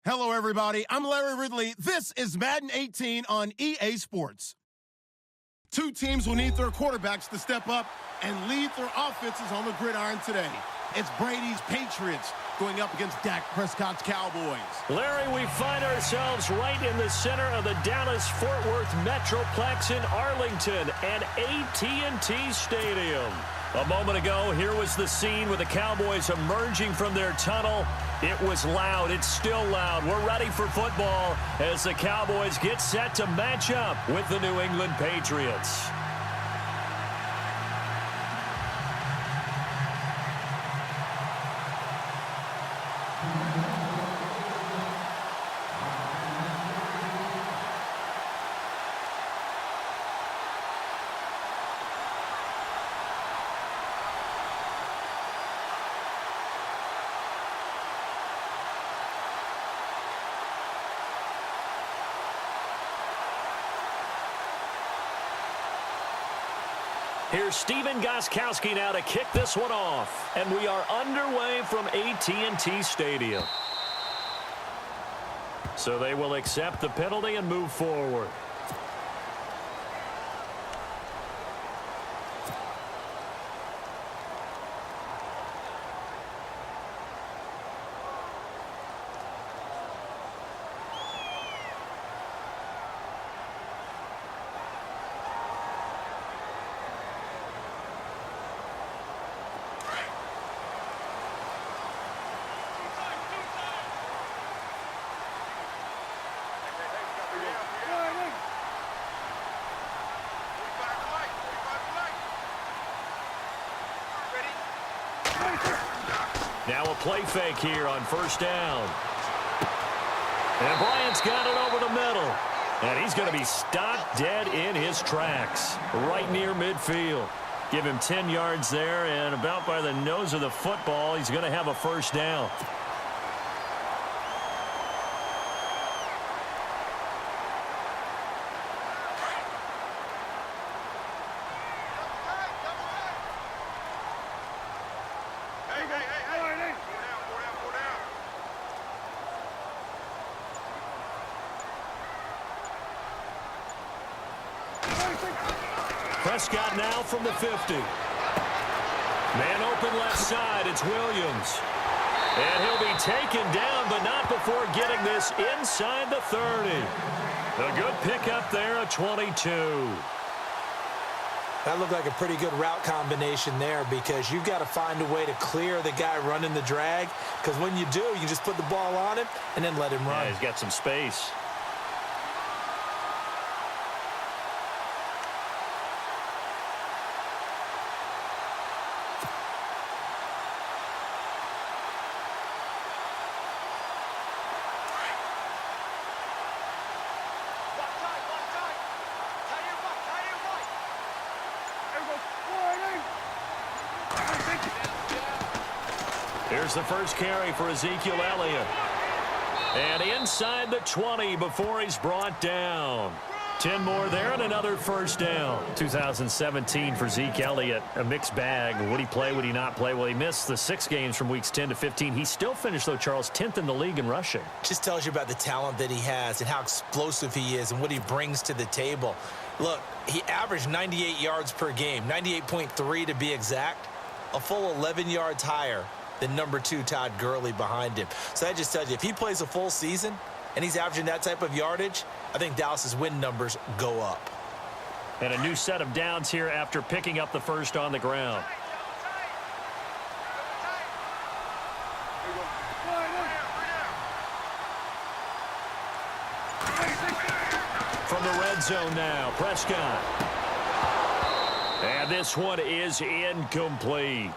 Hello, everybody. I'm Larry Ridley. This is Madden 18 on EA Sports. Two teams will need their quarterbacks to step up and lead their offenses on the gridiron today. It's Brady's Patriots going up against Dak Prescott's Cowboys. Larry, we find ourselves right in the center of the Dallas-Fort Worth Metroplex in Arlington and AT&T Stadium. A moment ago, here was the scene with the Cowboys emerging from their tunnel. It was loud. It's still loud. We're ready for football as the Cowboys get set to match up with the New England Patriots. Here's Steven Gostkowski now to kick this one off. And we are underway from AT&T Stadium. So they will accept the penalty and move forward. Now a play fake here on first down. And Bryant's got it over the middle. And he's going to be stopped dead in his tracks right near midfield. Give him 10 yards there, and about by the nose of the football, he's going to have a first down. Prescott now from the 50. Man open left side, it's Williams. And he'll be taken down, but not before getting this inside the 30. A good pickup there, a 22. That looked like a pretty good route combination there because you've got to find a way to clear the guy running the drag, because when you do, you just put the ball on him and then let him run. Yeah, he's got some space. Here's the first carry for Ezekiel Elliott. And inside the 20 before he's brought down. 10 more there and another first down. 2017 for Zeke Elliott, a mixed bag. Would he play, would he not play? Well, he missed the 6 games from weeks 10 to 15. He still finished, though, Charles, 10th in the league in rushing. Just tells you about the talent that he has and how explosive he is and what he brings to the table. Look, he averaged 98 yards per game, 98.3 to be exact, a full 11 yards higher than number 2 Todd Gurley behind him. So that just tells you, if he plays a full season and he's averaging that type of yardage, I think Dallas's win numbers go up. And a new set of downs here after picking up the first on the ground. From the red zone now, Prescott. And this one is incomplete.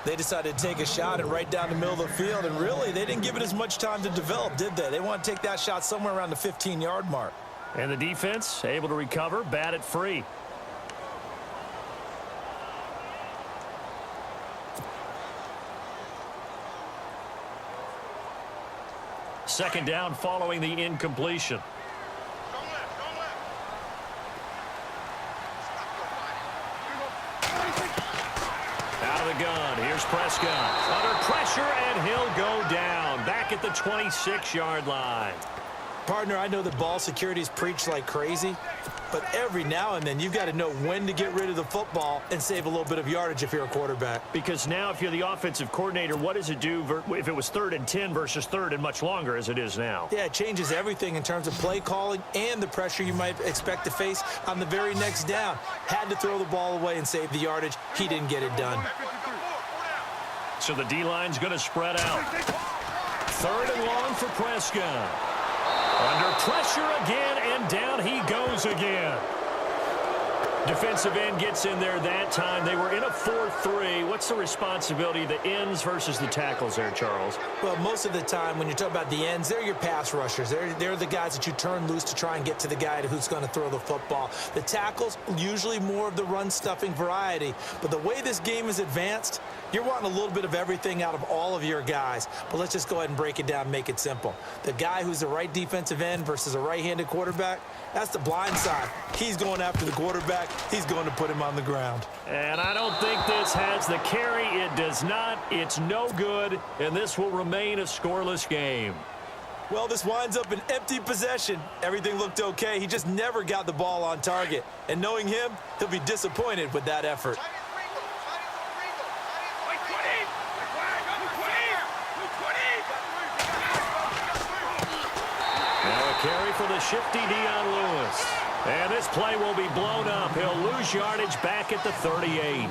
They decided to take a shot and right down the middle of the field, and really, they didn't give it as much time to develop, did they? They want to take that shot somewhere around the 15-yard mark. And the defense able to recover, bat it free. Second down following the incompletion. Out of the gun, here's Here's Prescott under pressure, and he'll go down back at the 26-yard line. Partner, I know that ball security is preached like crazy, but every now and then you've got to know when to get rid of the football and save a little bit of yardage if you're a quarterback. Because now if you're the offensive coordinator, what does it do if it was 3rd and 10 versus 3rd and much longer as it is now? Yeah, it changes everything in terms of play calling and the pressure you might expect to face on the very next down. Had to throw the ball away and save the yardage. He didn't get it done. So the D-line's going to spread out. 3rd and long for Prescott. Under pressure again, and down he goes again. Defensive end gets in there that time. They were in a 4-3. What's the responsibility of the ends versus the tackles there, Charles? Well, most of the time when you talk about the ends, they're your pass rushers. They're the guys that you turn loose to try and get to the guy who's going to throw the football. The tackles, usually more of the run-stuffing variety. But the way this game is advanced, you're wanting a little bit of everything out of all of your guys. But let's just go ahead and break it down and make it simple. The guy who's the right defensive end versus a right-handed quarterback, that's the blind side. He's going after the quarterback. He's going to put him on the ground. And I don't think this has the carry. It does not. It's no good, and this will remain a scoreless game. Well, this winds up an empty possession. Everything looked okay. He just never got the ball on target. And knowing him, he'll be disappointed with that effort. Now a carry for the shifty Dion Lewis. And this play will be blown up. He'll lose yardage back at the 38.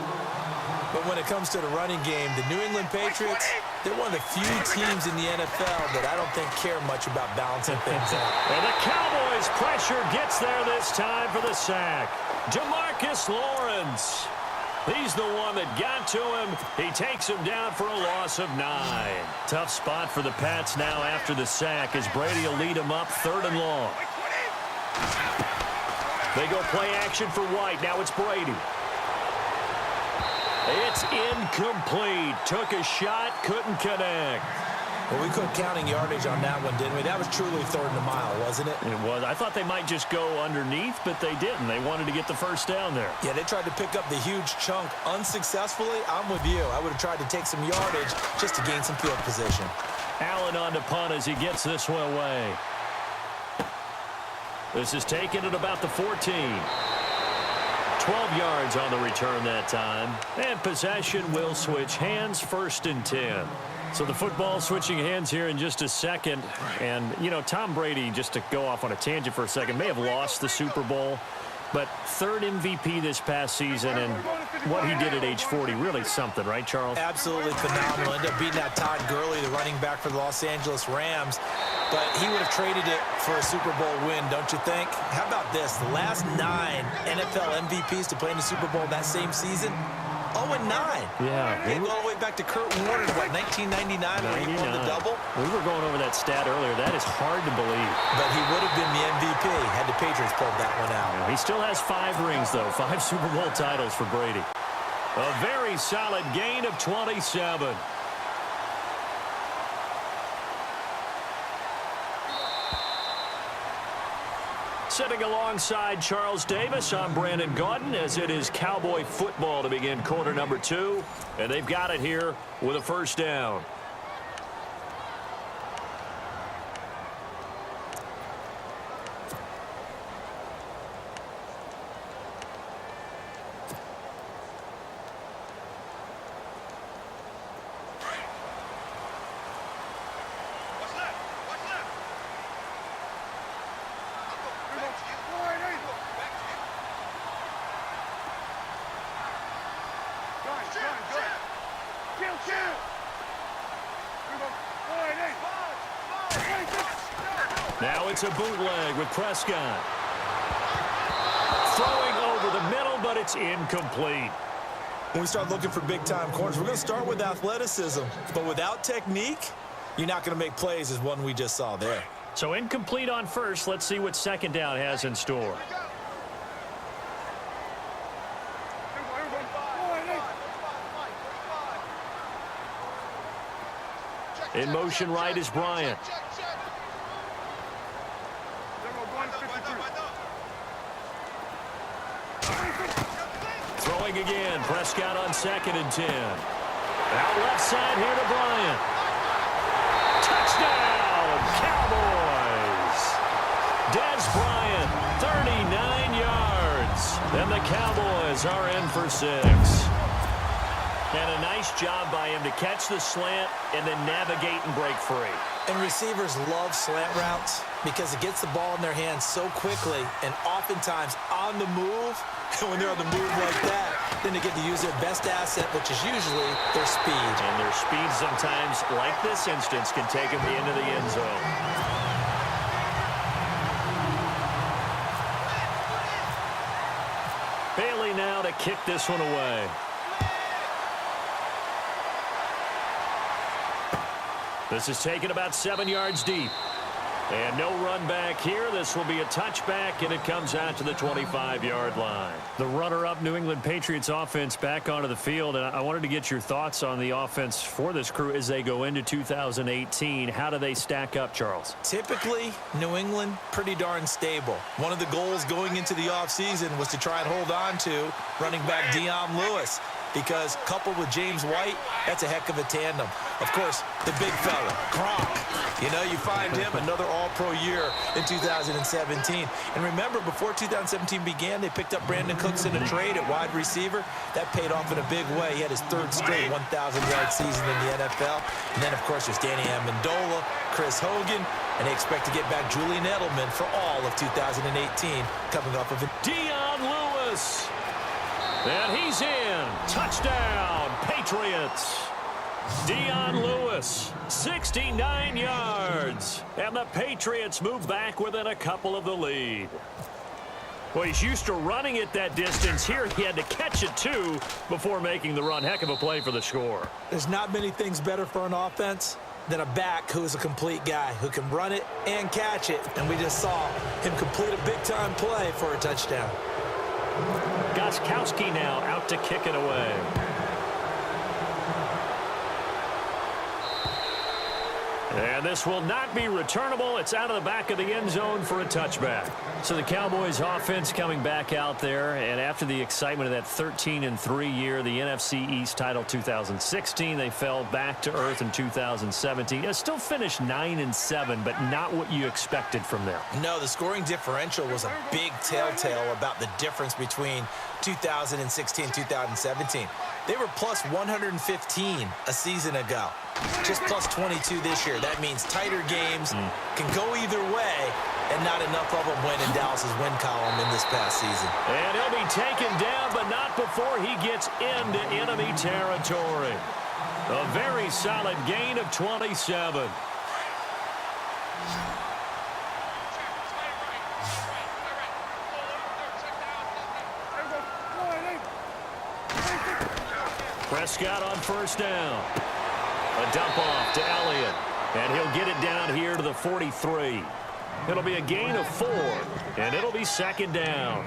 But when it comes to the running game, the New England Patriots, they're one of the few teams in the NFL that I don't think care much about balancing things out. And the Cowboys' pressure gets there this time for the sack. DeMarcus Lawrence. He's the one that got to him. He takes him down for a loss of 9. Tough spot for the Pats now after the sack as Brady will lead him up 3rd and long. They go play action for White. Now it's Brady. It's incomplete. Took a shot, couldn't connect. Well, we quit counting yardage on that one, didn't we? That was truly 3rd and a mile, wasn't it? It was. I thought they might just go underneath, but they didn't. They wanted to get the first down there. Yeah, they tried to pick up the huge chunk unsuccessfully. I'm with you. I would have tried to take some yardage just to gain some field position. Allen on the punt as he gets this one away. This is taken at about the 14. 12 yards on the return that time. And possession will switch hands, 1st and 10. So the football switching hands here in just a second. And, you know, Tom Brady, just to go off on a tangent for a second, may have lost the Super Bowl. But 3rd MVP this past season, and what he did at age 40, really something, right, Charles? Absolutely phenomenal. Ended up beating out Todd Gurley, the running back for the Los Angeles Rams. But he would have traded it for a Super Bowl win, don't you think? How about this? The last 9 NFL MVPs to play in the Super Bowl that same season, 0-9. Yeah. They go all the way back to Kurt Warner, what, 1999 when he won the double? We were going over that stat earlier. That is hard to believe. But he would have been the MVP had the Patriots pulled that one out. Yeah, he still has 5 rings, though. 5 Super Bowl titles for Brady. A very solid gain of 27. Sitting alongside Charles Davis, I'm Brandon Gaudin, as it is Cowboy football to begin quarter number 2. And they've got it here with a 1st down. Now it's a bootleg with Prescott. Throwing over the middle, but it's incomplete. When we start looking for big-time corners, we're going to start with athleticism. But without technique, you're not going to make plays as one we just saw there. So incomplete on 1st. Let's see what 2nd down has in store. In motion right is Bryant. Throwing again. Prescott on 2nd and 10. Out left side here to Bryant. Touchdown, Cowboys. Des Bryant, 39 yards. And the Cowboys are in for 6. And a nice job by him to catch the slant and then navigate and break free. And receivers love slant routes because it gets the ball in their hands so quickly and oftentimes on the move. And when they're on the move like that, then they get to use their best asset, which is usually their speed. And their speed sometimes, like this instance, can take them into the end zone. Bailey now to kick this one away. This is taken about 7 yards deep. And no run back here. This will be a touchback, and it comes out to the 25-yard line. The runner-up New England Patriots offense back onto the field, and I wanted to get your thoughts on the offense for this crew as they go into 2018. How do they stack up, Charles? Typically, New England, pretty darn stable. One of the goals going into the offseason was to try and hold on to running back Dion Lewis, because coupled with James White, that's a heck of a tandem. Of course, the big fella, Gronk. You know, you find him another all-pro year in 2017. And remember, before 2017 began, they picked up Brandon Cooks in a trade at wide receiver. That paid off in a big way. He had his 3rd straight 1,000-yard season in the NFL. And then, of course, there's Danny Amendola, Chris Hogan, and they expect to get back Julian Edelman for all of 2018 coming off of it. Dion Lewis. And he's in. Touchdown, Patriots. Dion Lewis, 69 yards. And the Patriots move back within a couple of the lead. Well, he's used to running it that distance. Here he had to catch it, too, before making the run. Heck of a play for the score. There's not many things better for an offense than a back who is a complete guy who can run it and catch it. And we just saw him complete a big-time play for a touchdown. Gostkowski now out to kick it away. And this will not be returnable. It's out of the back of the end zone for a touchback. So the Cowboys offense coming back out there, and after the excitement of that 13-3 year, the NFC East title 2016, they fell back to earth in 2017. They still finished 9-7, but not what you expected from them. No, the scoring differential was a big telltale about the difference between 2016 and 2017. They were plus 115 a season ago. Just plus 22 this year. That means tighter games can go either way, and not enough of them went in Dallas's win column in this past season. And he'll be taken down, but not before he gets into enemy territory. A very solid gain of 27. Prescott on first down. A dump off to Elliott. And he'll get it down here to the 43. It'll be a gain of 4. And it'll be second down.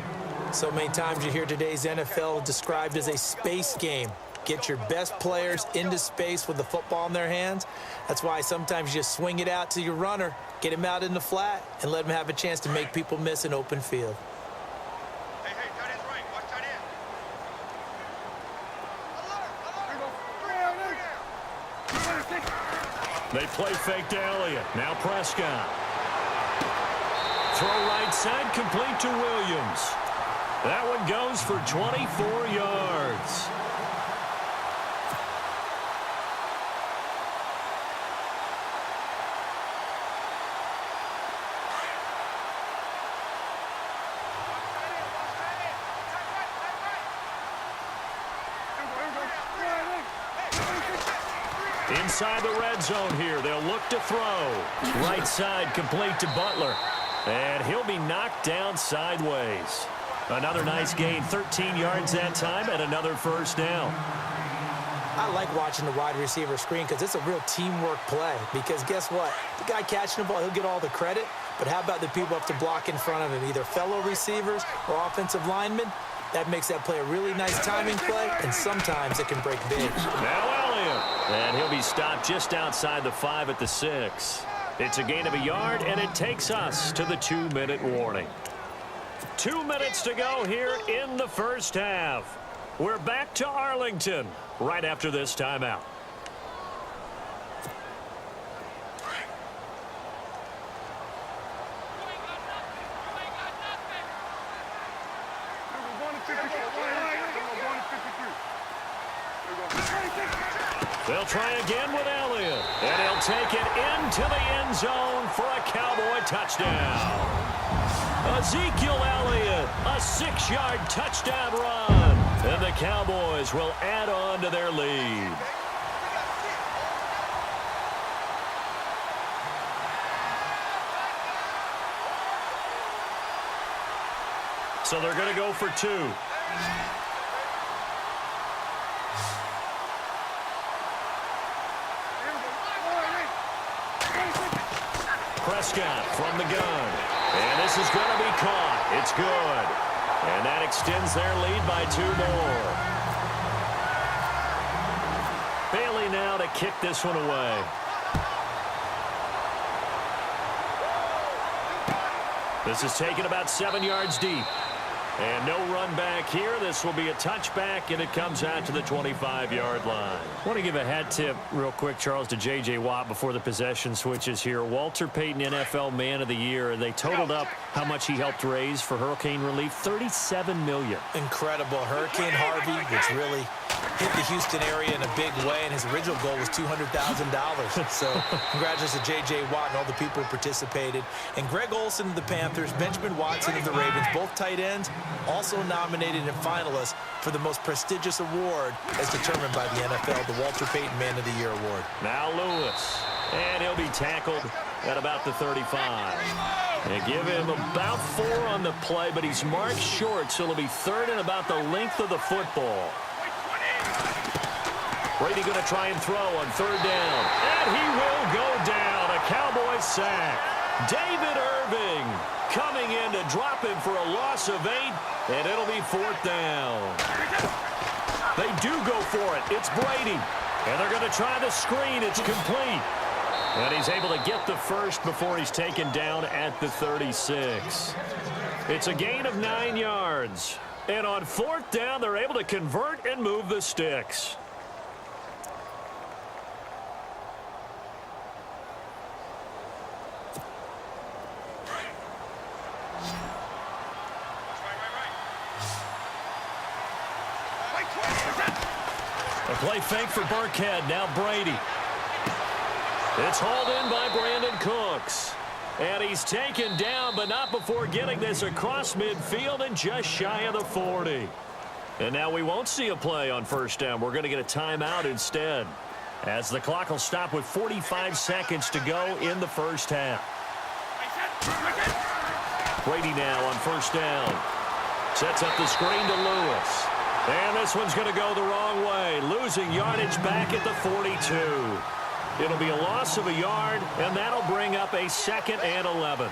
So many times you hear today's NFL described as a space game. Get your best players into space with the football in their hands. That's why sometimes you just swing it out to your runner, get him out in the flat, and let him have a chance to make people miss an open field. They play fake to Elliott. Now Prescott. Throw right side, complete to Williams. That one goes for 24 yards. Inside the red zone here. They'll look to throw. Right side complete to Butler. And he'll be knocked down sideways. Another nice gain, 13 yards that time, and another first down. I like watching the wide receiver screen because it's a real teamwork play. Because guess what? The guy catching the ball, he'll get all the credit. But how about the people up to block in front of him, either fellow receivers or offensive linemen? That makes that play a really nice timing play, and sometimes it can break big. Now Elliott. And he'll be stopped just outside the 5 at the 6. It's a gain of a yard, and it takes us to the 2-minute warning. 2 minutes to go here in the first half. We're back to Arlington right after this timeout. try again with Elliott. And he'll take it into the end zone for a Cowboy touchdown. Ezekiel Elliott, a 6-yard touchdown run. And the Cowboys will add on to their lead. So they're going to go for 2. Prescott from the gun. And this is going to be caught. It's good. And that extends their lead by 2 more. Bailey now to kick this one away. This is taken about 7 yards deep. And no run back here. This will be a touchback, and it comes out to the 25-yard line. I want to give a hat tip real quick, Charles, to J.J. Watt before the possession switches here. Walter Payton, NFL Man of the Year. They totaled up how much he helped raise for hurricane relief, $37 million. Incredible. Hurricane Harvey, which really hit the Houston area in a big way, and his original goal was $200,000. So congratulations to J.J. Watt and all the people who participated. And Greg Olsen of the Panthers, Benjamin Watson of the Ravens, both tight ends, also nominated and finalists for the most prestigious award as determined by the NFL, the Walter Payton Man of the Year Award. Now Lewis, and he'll be tackled at about the 35. They give him about 4 on the play, but he's marked short, so it'll be 3rd and about the length of the football. Brady going to try and throw on 3rd down, and he will go down. A Cowboy sack. David Irving coming in to drop him for a loss of 8, and it'll be 4th down. They do go for it. It's Brady, and they're going to try the screen. It's complete. And he's able to get the first before he's taken down at the 36. It's a gain of 9 yards. And on 4th down, they're able to convert and move the sticks. A play fake for Burkhead. Now Brady. It's hauled in by Brandon Cooks. And he's taken down, but not before getting this across midfield and just shy of the 40. And now we won't see a play on 1st down. We're going to get a timeout instead, as the clock will stop with 45 seconds to go in the 1st half. Brady now on 1st down. Sets up the screen to Lewis. And this one's going to go the wrong way, losing yardage back at the 42. It'll be a loss of a yard, and that'll bring up a 2nd and 11.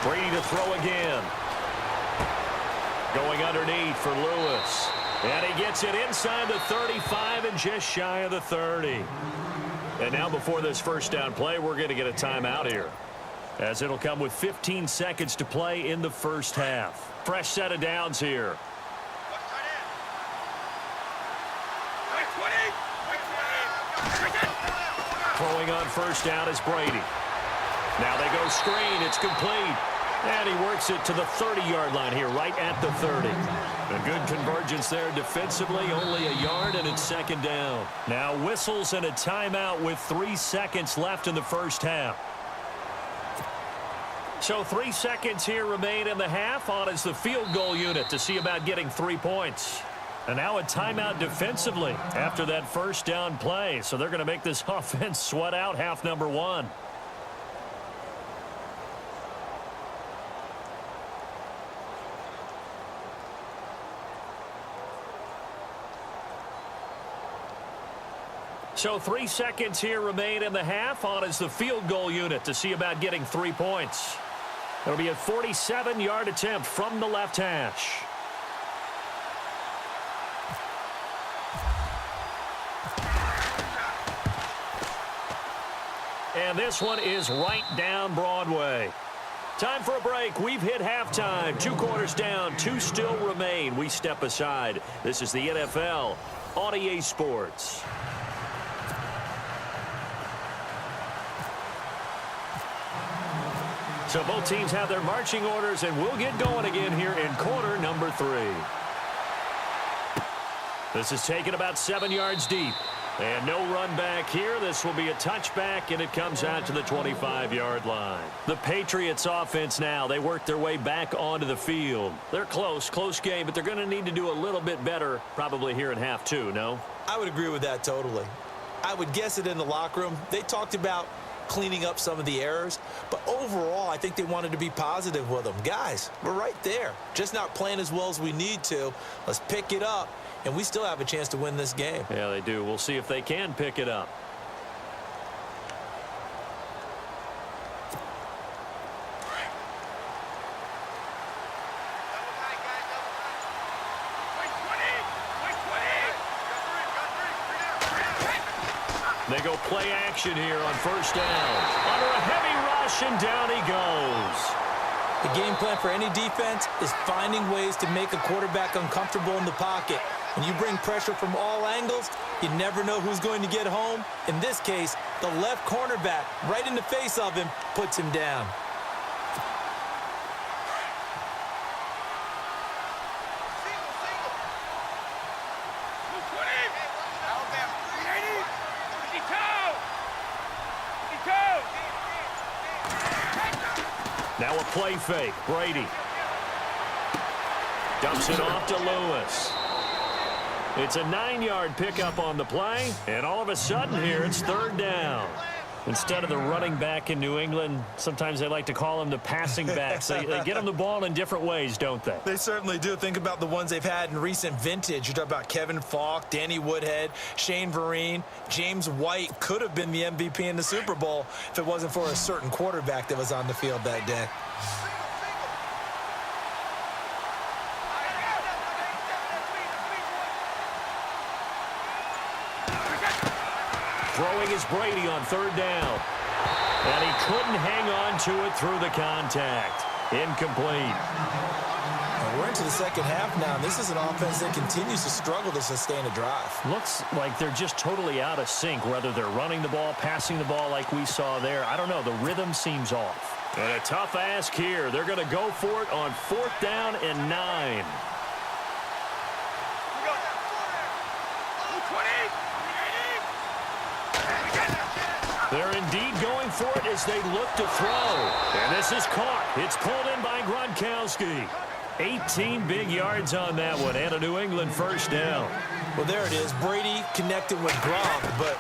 Brady to throw again. Going underneath for Lewis. And he gets it inside the 35 and just shy of the 30. And now before this 1st down play, we're going to get a timeout here, as it'll come with 15 seconds to play in the 1st half. Fresh set of downs here. Throwing on 1st down is Brady. Now they go screen. It's complete. And he works it to the 30-yard line here, right at the 30. A good convergence there defensively, only a yard, and it's 2nd down. Now whistles and a timeout with 3 seconds left in the 1st half. So 3 seconds here remain in the half. On is the field goal unit to see about getting 3 points. And now a timeout defensively after that 1st down play. So they're going to make this offense sweat out half number 1. So 3 seconds here remain in the half. On is the field goal unit to see about getting 3 points. It'll be a 47-yard attempt from the left hash. And this one is right down Broadway. Time for a break. We've hit halftime. 2 quarters down. 2 still remain. We step aside. This is the NFL on EA Sports. So both teams have their marching orders, and we'll get going again here in quarter number 3. This is taken about 7 yards deep. And no run back here. This will be a touchback, and it comes out to the 25-yard line. The Patriots offense now, they work their way back onto the field. They're close game, but they're going to need to do a little bit better probably here in half 2, no? I would agree with that totally. I would guess it in the locker room. They talked about cleaning up some of the errors, but overall, I think they wanted to be positive with them. Guys, we're right there. Just not playing as well as we need to. Let's pick it up. And we still have a chance to win this game. Yeah, they do. We'll see if they can pick it up. They go play action here on first down. Under a heavy rush, and down he goes. The game plan for any defense is finding ways to make a quarterback uncomfortable in the pocket. When you bring pressure from all angles, you never know who's going to get home. In this case, the left cornerback, right in the face of him, puts him down. Now a play fake. Brady dumps it off to Lewis. It's a 9-yard pickup on the play, and all of a sudden here it's third down. Instead of the running back in New England, sometimes they like to call them the passing backs. They get them the ball in different ways, don't they? They certainly do. Think about the ones they've had in recent vintage. You talk about Kevin Falk, Danny Woodhead, Shane Vereen. James White could have been the MVP in the Super Bowl if it wasn't for a certain quarterback that was on the field that day. Throwing is Brady on third down. And he couldn't hang on to it through the contact. Incomplete. And we're into the second half now. This is an offense that continues to struggle to sustain a drive. Looks like they're just totally out of sync, whether they're running the ball, passing the ball like we saw there. I don't know. The rhythm seems off. And a tough ask here. They're going to go for it on 4th down and 9. They're indeed going for it as they look to throw. And this is caught. It's pulled in by Gronkowski. 18 big yards on that one, and a New England first down. Well, there it is. Brady connecting with Gronk, but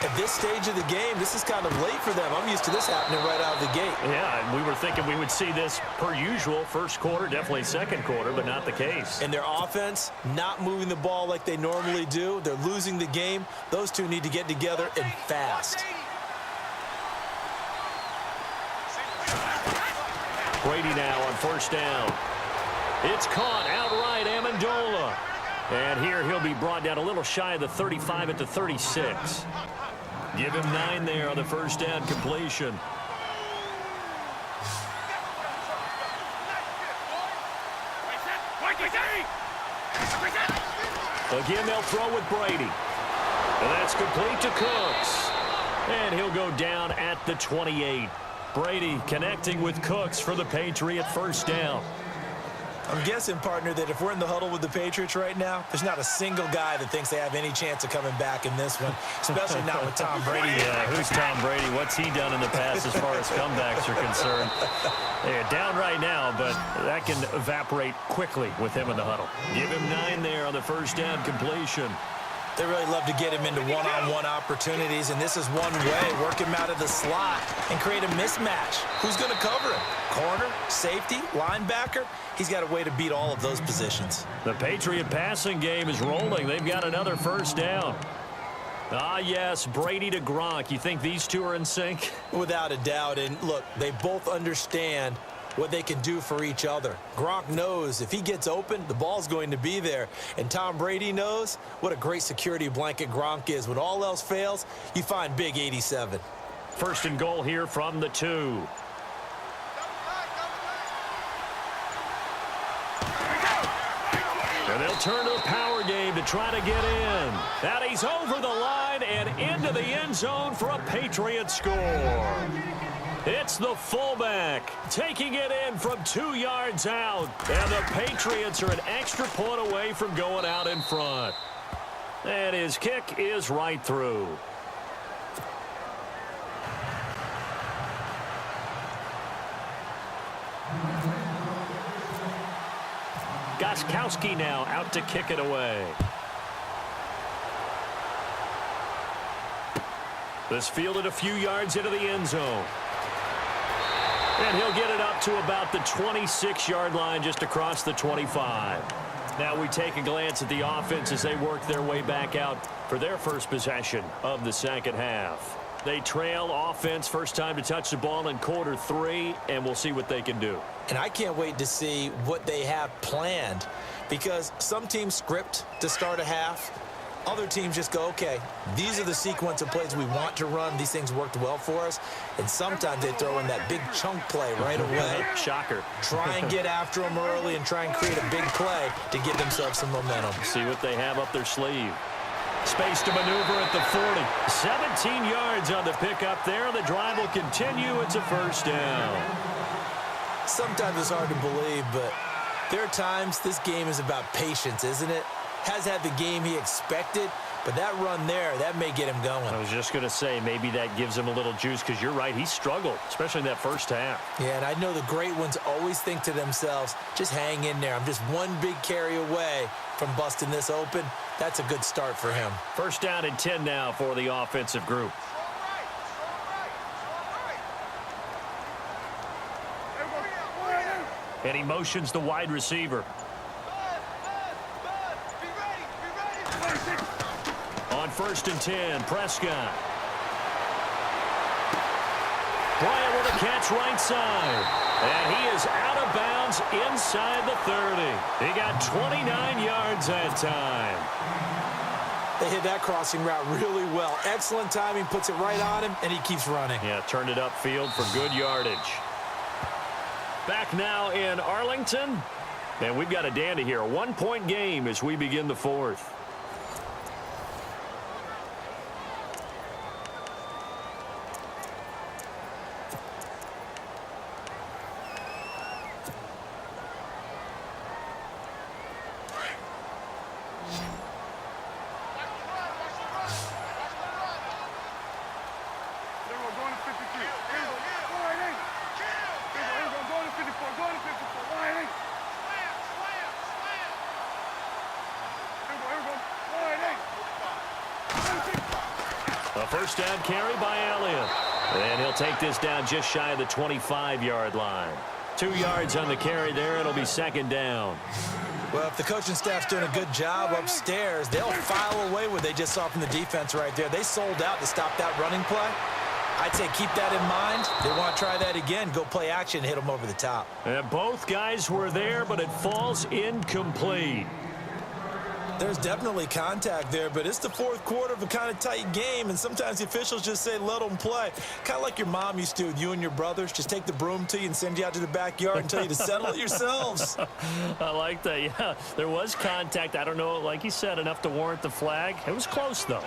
at this stage of the game, this is kind of late for them. I'm used to this happening right out of the gate. Yeah, and we were thinking we would see this per usual. First quarter, definitely second quarter, but not the case. And their offense not moving the ball like they normally do. They're losing the game. Those two need to get together and fast. Brady now on first down. It's caught outright, Amendola. And here he'll be brought down a little shy of the 35 at the 36. Give him 9 there on the first down completion. Again, they'll throw with Brady. And that's complete to Cooks. And he'll go down at the 28. Brady connecting with Cooks for the Patriot first down. I'm guessing, partner, that if we're in the huddle with the Patriots right now, there's not a single guy that thinks they have any chance of coming back in this one, especially not with Tom Brady. Yeah, who's Tom Brady? What's he done in the past as far as comebacks are concerned? They're down right now, but that can evaporate quickly with him in the huddle. Give him 9 there on the first down completion. They really love to get him into one-on-one opportunities, and this is one way. Work him out of the slot and create a mismatch. Who's going to cover him? Corner, safety, linebacker? He's got a way to beat all of those positions. The Patriot passing game is rolling. They've got another first down. Ah, yes, Brady to Gronk. You think these two are in sync? Without a doubt. And, look, they both understand what they can do for each other. Gronk knows if he gets open, the ball's going to be there. And Tom Brady knows what a great security blanket Gronk is. When all else fails, you find big 87. First and goal here from the 2. And they'll turn to the power game to try to get in. And he's over the line and into the end zone for a Patriot score. It's the fullback taking it in from 2 yards out. And the Patriots are an extra point away from going out in front. And his kick is right through. Gostkowski now out to kick it away. This fielded a few yards into the end zone. And he'll get it up to about the 26-yard line, just across the 25. Now we take a glance at the offense as they work their way back out for their first possession of the second half. They trail offense, first time to touch the ball in quarter 3, and we'll see what they can do. And I can't wait to see what they have planned, because some teams script to start a half. Other teams just go, okay, these are the sequence of plays we want to run. These things worked well for us. And sometimes they throw in that big chunk play right away. Shocker. Try and get after them early and try and create a big play to give themselves some momentum. See what they have up their sleeve. Space to maneuver at the 40. 17 yards on the pickup there. The drive will continue. It's a first down. Sometimes it's hard to believe, but there are times this game is about patience, isn't it? Has had the game he expected, but that run there, that may get him going. I was just going to say, maybe that gives him a little juice, because you're right, he struggled, especially in that first half. Yeah, and I know the great ones always think to themselves, just hang in there. I'm just one big carry away from busting this open. That's a good start for him. First down and 10 now for the offensive group. And he motions the wide receiver. On first and 10, Prescott. Bryant with a catch right side. And he is out of bounds inside the 30. He got 29 yards that time. They hit that crossing route really well. Excellent timing, puts it right on him, and he keeps running. Yeah, turned it upfield for good yardage. Back now in Arlington. And we've got a dandy here. A 1-point game as we begin the fourth. A first down carry by Elliott. And he'll take this down just shy of the 25-yard line. 2 yards on the carry there. It'll be second down. Well, if the coaching staff's doing a good job upstairs, they'll file away what they just saw from the defense right there. They sold out to stop that running play. I'd say keep that in mind. They want to try that again. Go play action, hit them over the top. And both guys were there, but it falls incomplete. There's definitely contact there, but it's the fourth quarter of a kind of tight game, and sometimes the officials just say, let them play. Kind of like your mom used to with you and your brothers. Just take the broom to you and send you out to the backyard and tell you to settle it yourselves. I like that, yeah. There was contact. I don't know, like you said, enough to warrant the flag. It was close, though.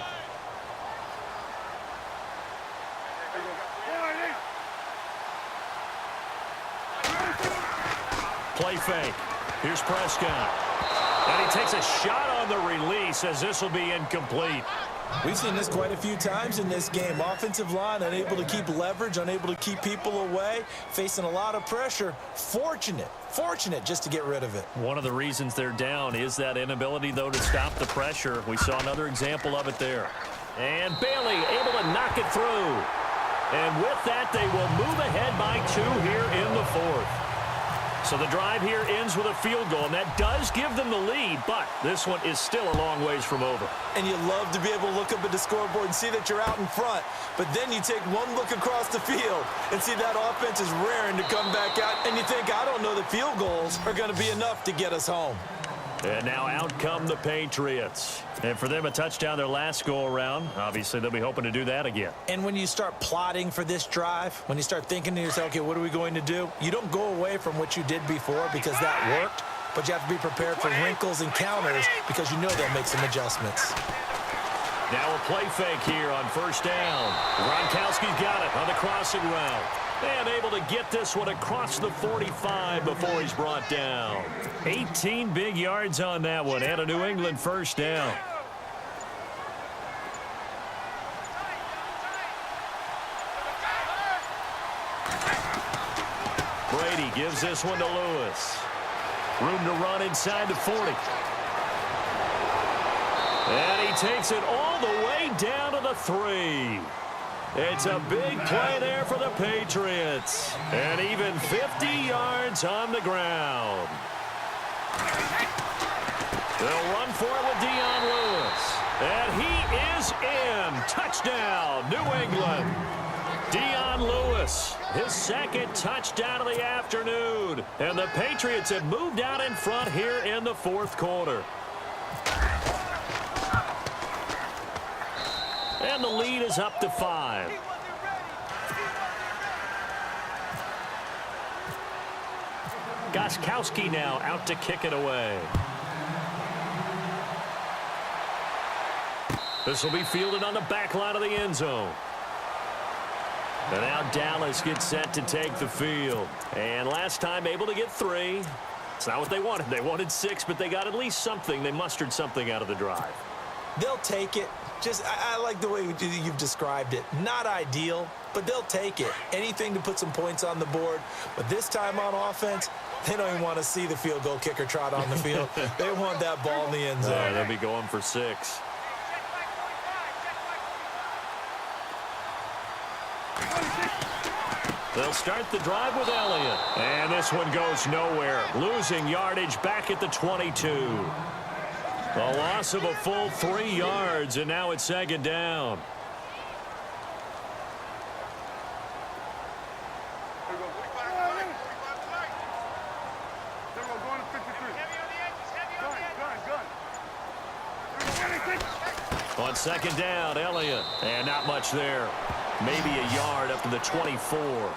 Play fake. Here's Prescott. And he takes a shot on the release as this will be incomplete. We've seen this quite a few times in this game. Offensive line unable to keep leverage, unable to keep people away, facing a lot of pressure. Fortunate just to get rid of it. One of the reasons they're down is that inability, though, to stop the pressure. We saw another example of it there. And Bailey able to knock it through. And with that, they will move ahead by 2 here in the fourth. So the drive here ends with a field goal, and that does give them the lead, but this one is still a long ways from over. And you love to be able to look up at the scoreboard and see that you're out in front, but then you take one look across the field and see that offense is raring to come back out, and you think, I don't know that field goals are going to be enough to get us home. And now out come the Patriots. And for them, a touchdown their last go-around. Obviously, they'll be hoping to do that again. And when you start plotting for this drive, when you start thinking to yourself, okay, what are we going to do? You don't go away from what you did before because that worked, but you have to be prepared for wrinkles and counters because you know they'll make some adjustments. Now a play fake here on first down. Gronkowski's got it on the crossing route. And able to get this one across the 45 before he's brought down. 18 big yards on that one and a New England first down. Brady gives this one to Lewis. Room to run inside the 40. And he takes it all the way down to the 3. It's a big play there for the Patriots. And even 50 yards on the ground. They'll run for it with Dion Lewis. And he is in. Touchdown, New England. Dion Lewis, his second touchdown of the afternoon. And the Patriots have moved out in front here in the fourth quarter. And the lead is up to 5. Gostkowski now out to kick it away. This will be fielded on the back line of the end zone. And now Dallas gets set to take the field. And last time able to get 3. It's not what they wanted. They wanted 6, but they got at least something. They mustered something out of the drive. They'll take it. I like the way you've described it. Not ideal, but they'll take it. Anything to put some points on the board. But this time on offense, they don't even want to see the field goal kicker trot on the field. They want that ball in the end zone. They'll be going for 6. They'll start the drive with Elliott. And this one goes nowhere. Losing yardage back at the 22. A loss of a full 3 yards, and now it's second down. On second down, Elliott. And not much there. Maybe a yard up to the 24.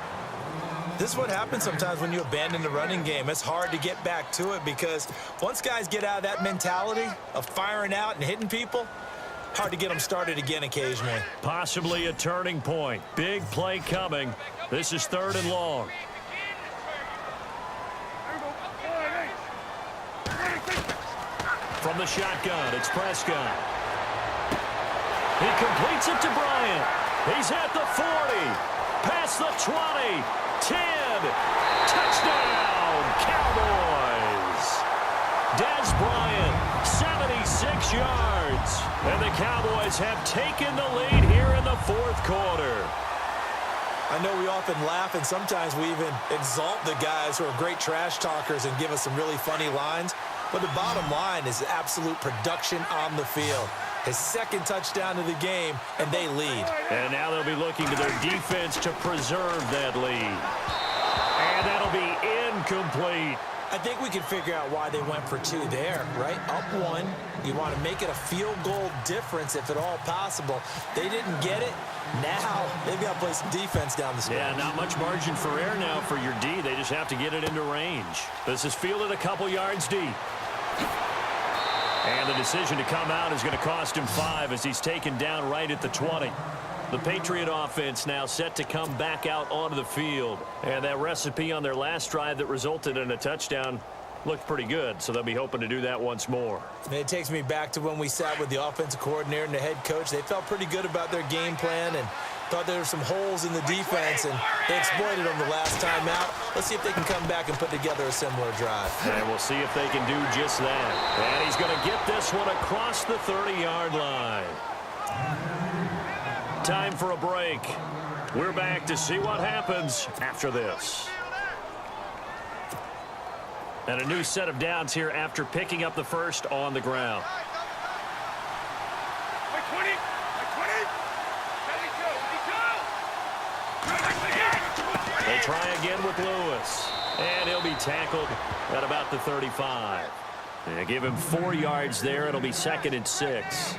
This is what happens sometimes when you abandon the running game. It's hard to get back to it because once guys get out of that mentality of firing out and hitting people, hard to get them started again occasionally. Possibly a turning point. Big play coming. This is 3rd and long. From the shotgun, it's Prescott. He completes it to Bryant. He's at the 40. Past the 20. 10. Touchdown, Cowboys. Dez Bryant, 76 yards. And the Cowboys have taken the lead here in the fourth quarter. I know we often laugh, and sometimes we even exalt the guys who are great trash talkers and give us some really funny lines. But the bottom line is absolute production on the field. His second touchdown of the game, and they lead. And now they'll be looking to their defense to preserve that lead. And that'll be incomplete. I think we can figure out why they went for 2 there, right? Up 1. You want to make it a field goal difference if at all possible. They didn't get it. Now they've got to play some defense down the stretch. Yeah, not much margin for error now for your D. They just have to get it into range. This is fielded a couple yards deep. And the decision to come out is going to cost him 5 as he's taken down right at the 20. The Patriot offense now set to come back out onto the field. And that recipe on their last drive that resulted in a touchdown looked pretty good, so they'll be hoping to do that once more. And it takes me back to when we sat with the offensive coordinator and the head coach. They felt pretty good about their game plan and thought there were some holes in the defense, and they exploited them the last time out. Let's see if they can come back and put together a similar drive. And we'll see if they can do just that. And he's going to get this one across the 30-yard line. Time for a break. We're back to see what happens after this. And a new set of downs here after picking up the first on the ground. They try again with Lewis. And he'll be tackled at about the 35. And give him 4 yards there. It'll be 2nd and 6.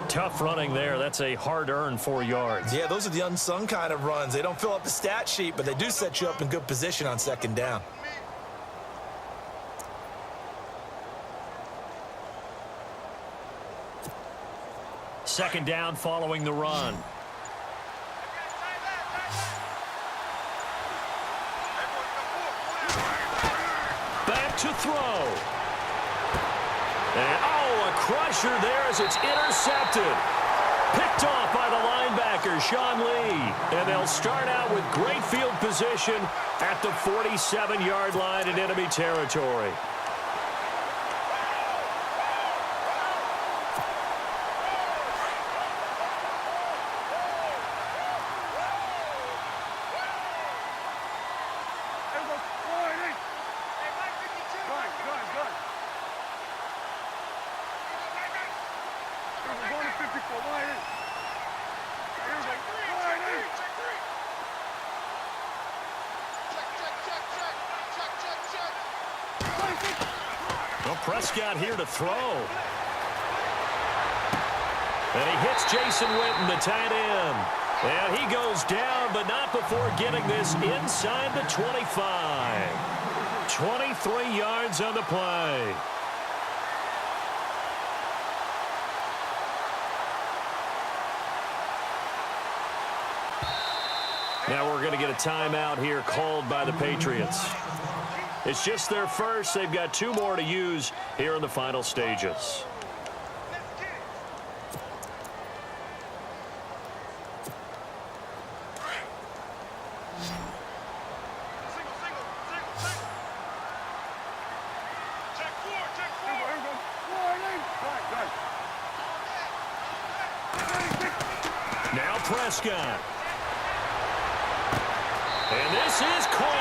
Tough running there. That's a hard-earned 4 yards. Yeah, those are the unsung kind of runs. They don't fill up the stat sheet, but they do set you up in good position on 2nd down. second down following the run. Back to throw. And, a crusher there as it's intercepted. Picked off by the linebacker, Sean Lee. And they'll start out with great field position at the 47-yard line in enemy territory. Well, Prescott here to throw. And he hits Jason Witten, the tight end. And he goes down, but not before getting this inside the 25. 23 yards on the play. Now we're going to get a timeout here called by the Patriots. It's just their first. They've got 2 more to use here in the final stages. Now Prescott. And this is caught.